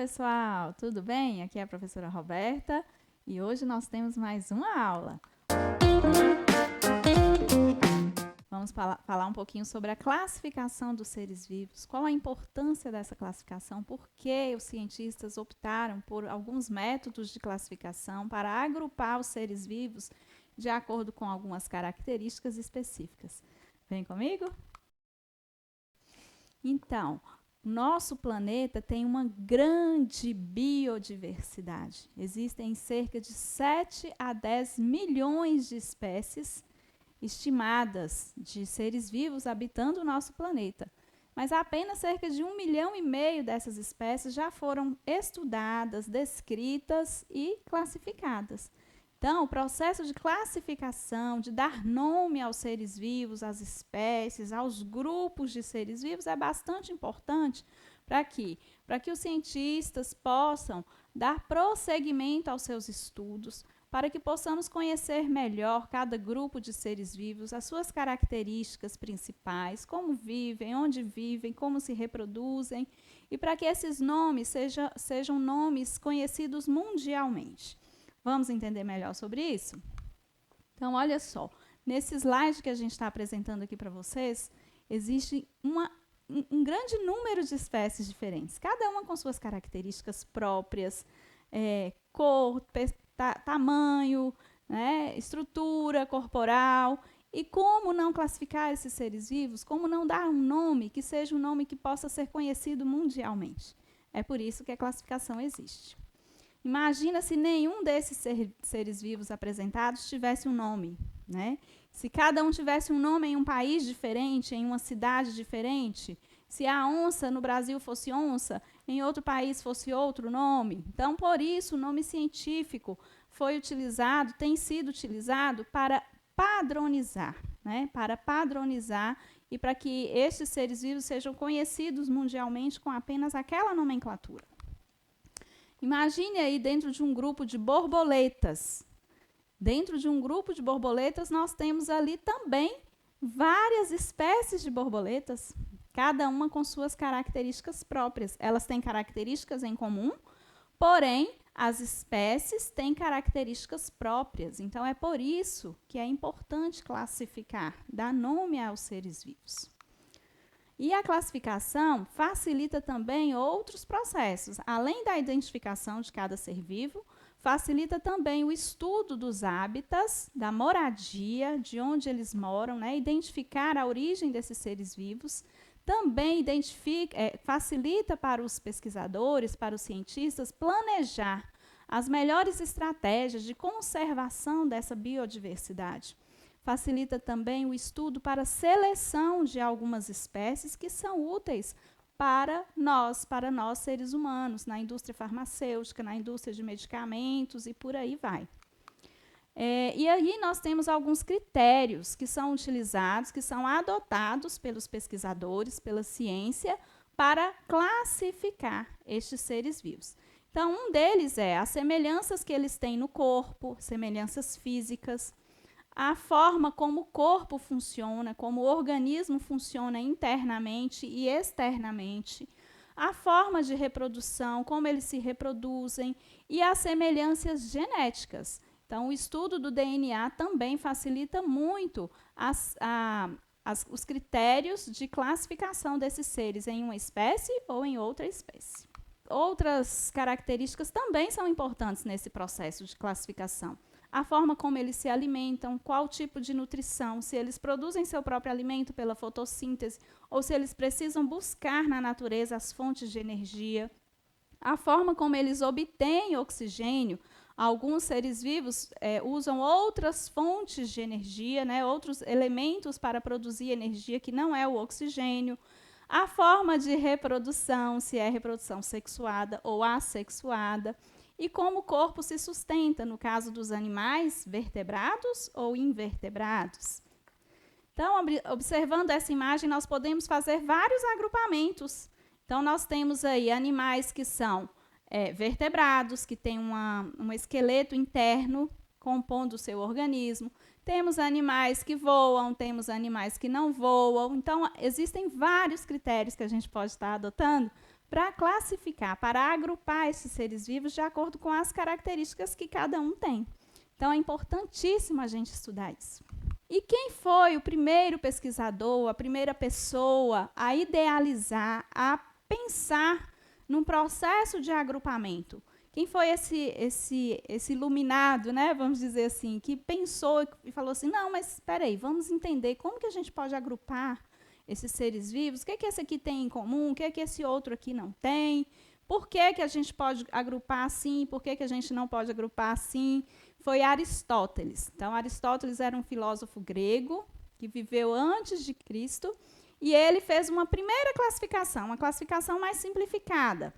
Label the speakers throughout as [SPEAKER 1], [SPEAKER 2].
[SPEAKER 1] pessoal! Tudo bem? Aqui é a professora Roberta e hoje nós temos mais uma aula. Vamos falar um pouquinho sobre a classificação dos seres vivos, qual a importância dessa classificação, por que os cientistas optaram por alguns métodos de classificação para agrupar os seres vivos de acordo com algumas características específicas. Vem comigo? Então, nosso planeta tem uma grande biodiversidade. Existem cerca de 7 a 10 milhões de espécies estimadas de seres vivos habitando o nosso planeta. Mas apenas cerca de 1,5 milhão dessas espécies já foram estudadas, descritas e classificadas. Então, o processo de classificação, de dar nome aos seres vivos, às espécies, aos grupos de seres vivos, é bastante importante para que os cientistas possam dar prosseguimento aos seus estudos, para que possamos conhecer melhor cada grupo de seres vivos, as suas características principais, como vivem, onde vivem, como se reproduzem, e para que esses nomes sejam nomes conhecidos mundialmente. Vamos entender melhor sobre isso? Então, olha só, nesse slide que a gente está apresentando aqui para vocês, existe um grande número de espécies diferentes, cada uma com suas características próprias, cor, tamanho, né, estrutura corporal. E como não classificar esses seres vivos? Como não dar um nome que seja um nome que possa ser conhecido mundialmente? É por isso que a classificação existe. Imagina se nenhum desses seres vivos apresentados tivesse um nome, né? Se cada um tivesse um nome em um país diferente, em uma cidade diferente, se a onça no Brasil fosse onça, em outro país fosse outro nome. Então, por isso, o nome científico foi utilizado, tem sido utilizado para padronizar, né? Para padronizar e para que estes seres vivos sejam conhecidos mundialmente com apenas aquela nomenclatura. Imagine aí dentro de um grupo de borboletas. Dentro de um grupo de borboletas, nós temos ali também várias espécies de borboletas, cada uma com suas características próprias. Elas têm características em comum, porém, as espécies têm características próprias. Então, é por isso que é importante classificar, dar nome aos seres vivos. E a classificação facilita também outros processos. Além da identificação de cada ser vivo, facilita também o estudo dos hábitats, da moradia, de onde eles moram, né? Identificar a origem desses seres vivos. Também facilita para os pesquisadores, para os cientistas, planejar as melhores estratégias de conservação dessa biodiversidade. Facilita também o estudo para a seleção de algumas espécies que são úteis para nós seres humanos, na indústria farmacêutica, na indústria de medicamentos e por aí vai. E aí nós temos alguns critérios que são utilizados, que são adotados pelos pesquisadores, pela ciência, para classificar estes seres vivos. Então, um deles é as semelhanças que eles têm no corpo, semelhanças físicas, a forma como o corpo funciona, como o organismo funciona internamente e externamente, a forma de reprodução, como eles se reproduzem e as semelhanças genéticas. Então, o estudo do DNA também facilita muito os critérios de classificação desses seres em uma espécie ou em outra espécie. Outras características também são importantes nesse processo de classificação. A forma como eles se alimentam, qual tipo de nutrição, se eles produzem seu próprio alimento pela fotossíntese ou se eles precisam buscar na natureza as fontes de energia, a forma como eles obtêm oxigênio. Alguns seres vivos usam outras fontes de energia, né, outros elementos para produzir energia que não é o oxigênio. A forma de reprodução, se é reprodução sexuada ou assexuada. E como o corpo se sustenta, no caso dos animais, vertebrados ou invertebrados. Então, observando essa imagem, nós podemos fazer vários agrupamentos. Então, nós temos aí animais que são vertebrados, que têm um esqueleto interno compondo o seu organismo. Temos animais que voam, temos animais que não voam. Então, existem vários critérios que a gente pode estar adotando para classificar, para agrupar esses seres vivos de acordo com as características que cada um tem. Então, é importantíssimo a gente estudar isso. E quem foi o primeiro pesquisador, a primeira pessoa a idealizar, a pensar num processo de agrupamento? Quem foi esse iluminado, né, vamos dizer assim, que pensou e falou assim, não, mas espera aí, vamos entender como que a gente pode agrupar esses seres vivos, o que esse aqui tem em comum, o que esse outro aqui não tem, por que a gente pode agrupar assim, por que a gente não pode agrupar assim? Foi Aristóteles. Então, Aristóteles era um filósofo grego que viveu antes de Cristo e ele fez uma primeira classificação, uma classificação mais simplificada.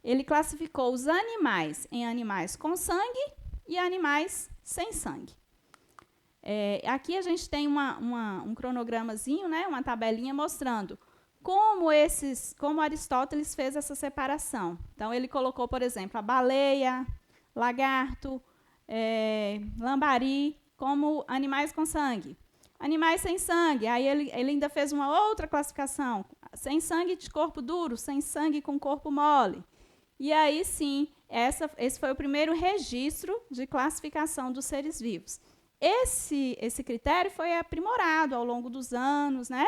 [SPEAKER 1] Ele classificou os animais em animais com sangue e animais sem sangue. Aqui a gente tem um cronogramazinho, né, uma tabelinha mostrando como Aristóteles fez essa separação. Então, ele colocou, por exemplo, a baleia, lagarto, lambari como animais com sangue. Animais sem sangue, aí ele ainda fez uma outra classificação, sem sangue de corpo duro, sem sangue com corpo mole. E aí, sim, esse foi o primeiro registro de classificação dos seres vivos. Esse critério foi aprimorado ao longo dos anos, né?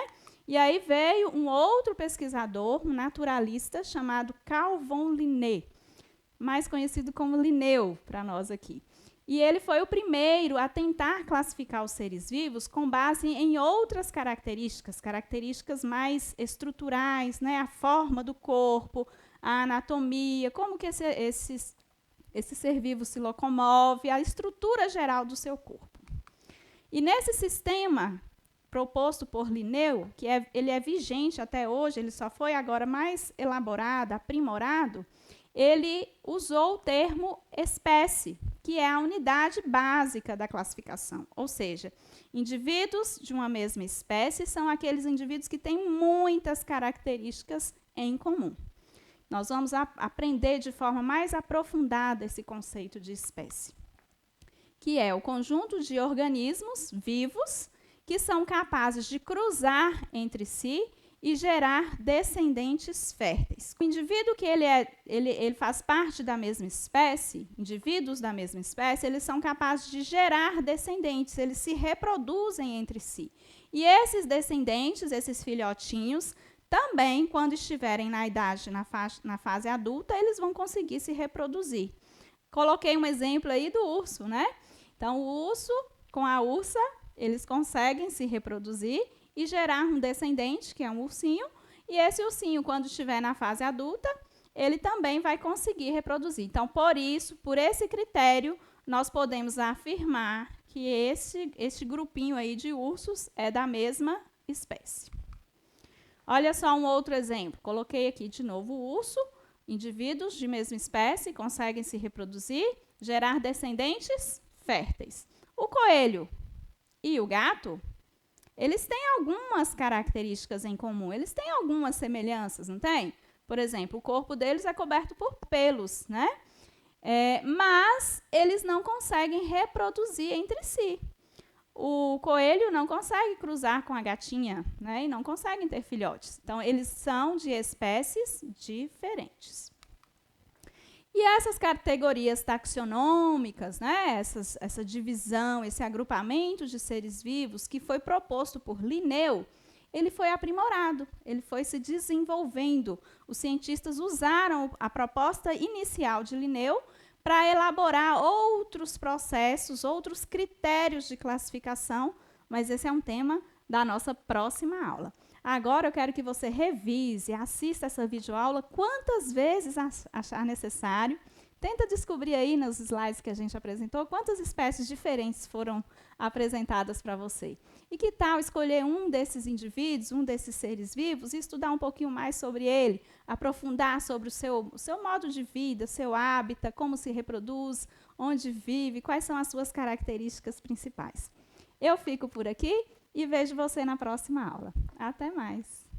[SPEAKER 1] E aí veio um outro pesquisador, um naturalista, chamado Carl von Linné, mais conhecido como Linneu para nós aqui. E ele foi o primeiro a tentar classificar os seres vivos com base em outras características mais estruturais, né? A forma do corpo, a anatomia, como que esse ser vivo se locomove, a estrutura geral do seu corpo. E nesse sistema proposto por Linneu, que ele é vigente até hoje, ele só foi agora mais elaborado, aprimorado, ele usou o termo espécie, que é a unidade básica da classificação. Ou seja, indivíduos de uma mesma espécie são aqueles indivíduos que têm muitas características em comum. Nós vamos aprender de forma mais aprofundada esse conceito de espécie, que é o conjunto de organismos vivos que são capazes de cruzar entre si e gerar descendentes férteis. O indivíduo que ele faz parte da mesma espécie, indivíduos da mesma espécie, eles são capazes de gerar descendentes, eles se reproduzem entre si. E esses descendentes, esses filhotinhos, também, quando estiverem na idade, na fase adulta, eles vão conseguir se reproduzir. Coloquei um exemplo aí do urso, né? Então, o urso com a ursa, eles conseguem se reproduzir e gerar um descendente, que é um ursinho, e esse ursinho, quando estiver na fase adulta, ele também vai conseguir reproduzir. Então, por esse critério, nós podemos afirmar que esse grupinho aí de ursos é da mesma espécie. Olha só um outro exemplo. Coloquei aqui de novo o urso. Indivíduos de mesma espécie conseguem se reproduzir, gerar descendentes férteis. O coelho e o gato, eles têm algumas características em comum, eles têm algumas semelhanças, não tem? Por exemplo, o corpo deles é coberto por pelos, né? Mas eles não conseguem reproduzir entre si. O coelho não consegue cruzar com a gatinha, né? E não conseguem ter filhotes. Então, eles são de espécies diferentes. E essas categorias taxonômicas, né? Essa divisão, esse agrupamento de seres vivos que foi proposto por Linneu, ele foi aprimorado, ele foi se desenvolvendo. Os cientistas usaram a proposta inicial de Linneu para elaborar outros processos, outros critérios de classificação, mas esse é um tema da nossa próxima aula. Agora eu quero que você revise, assista essa videoaula quantas vezes achar necessário. Tenta descobrir aí nos slides que a gente apresentou quantas espécies diferentes foram apresentadas para você. E que tal escolher um desses indivíduos, um desses seres vivos, e estudar um pouquinho mais sobre ele, aprofundar sobre o seu modo de vida, seu hábitat, como se reproduz, onde vive, quais são as suas características principais. Eu fico por aqui e vejo você na próxima aula. Até mais!